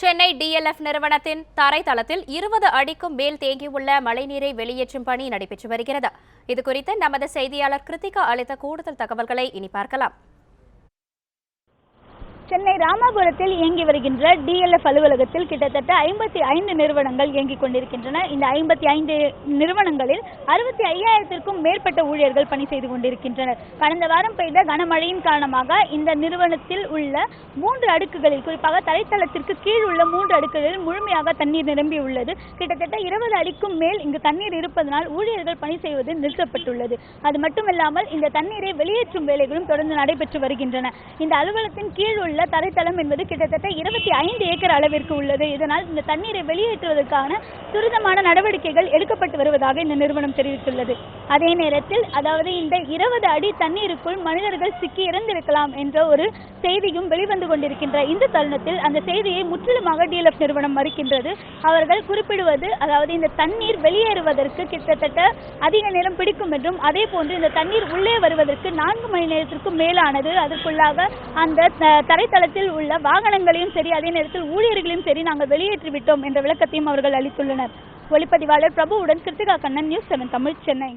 Chennai DLF நிறுவனத்தின் தரைத்தளத்தில் 20 அடிக்கும் மேல் தேங்கியுள்ள மழைநீரை வெளியேற்றும் பணி நடைபெற்று வருகிறது. இதுகுறித்து நமது செய்தியாளர் கிருத்திகா அளித்த கூடுதல் தகவல்களை இனி பார்க்கலாம். சென்னை ராமாபுரத்தில் இயங்கி வருகின்ற DLF அலுவலகத்தில் கிட்டத்தட்ட 55 நிறுவனங்கள் இயங்கிக் கொண்டிருக்கின்றன. இந்த 55 நிறுவனங்களில் 65,000க்கும் மேற்பட்ட ஊழியர்கள் பணி செய்து கொண்டிருக்கின்றனர். கடந்த வாரம் பெய்த கனமழையின் காரணமாக இந்த நிறுவனத்தில் உள்ள 3 அடுக்குகளில், குறிப்பாக தரைத்தளத்திற்கு கீழ் உள்ள 3 அடுக்குகளில் முழுமையாக தண்ணீர் நிரம்பியுள்ளது. கிட்டத்தட்ட 20 அடிக்கும் மேல் இங்கு தண்ணீர் இருப்பதனால் ஊழியர்கள் பணி செய்வது நிறுத்தப்பட்டுள்ளது. அது மட்டுமில்லாமல் இந்த தண்ணீரை வெளியேற்றும் வேலைகளும் தொடர்ந்து நடைபெற்று வருகின்றன. இந்த அலுவலகத்தின் கீழ் உள்ள தரைத்தளம் என்பது கிட்டத்தட்ட 25 ஏக்கர் அளவிற்கு உள்ளது. இதனால் இந்த தண்ணீரை வெளியேற்றுவதற்கான துரிதமான நடவடிக்கைகள் எடுக்கப்பட்டு வருவதாக இந்த நிறுவனம் தெரிவித்துள்ளது. அதே நேரத்தில் இந்த 20 அடி தண்ணீருக்குள் மனிதர்கள் சிக்கி இறந்திருக்கலாம் என்ற ஒரு செய்தியும் வெளிவந்து கொண்டிருக்கின்ற இந்த தருணத்தில் அந்த செய்தியை முற்றிலுமாக DLF நிறுவனம் மறுக்கின்றது. அவர்கள் குறிப்பிடுவது இந்த தண்ணீர் வெளியேறுவதற்கு கிட்டத்தட்ட அதிக நேரம் பிடிக்கும் என்றும், அதே போன்று இந்த தண்ணீர் உள்ளே வருவதற்கு 4 மணி நேரத்திற்கும் மேலானது. அதற்குள்ளாக அந்த தரைத்தளத்தில் உள்ள வாகனங்களையும் சரி, அதே நேரத்தில் ஊழியர்களையும் சரி நாங்கள் வெளியேற்றிவிட்டோம் என்ற விளக்கத்தையும் அவர்கள் அளித்துள்ளனர். ஒளிப்பதிவாளர் பிரபுவுடன் கிருத்திகா கண்ணன், News 7 தமிழ், சென்னை.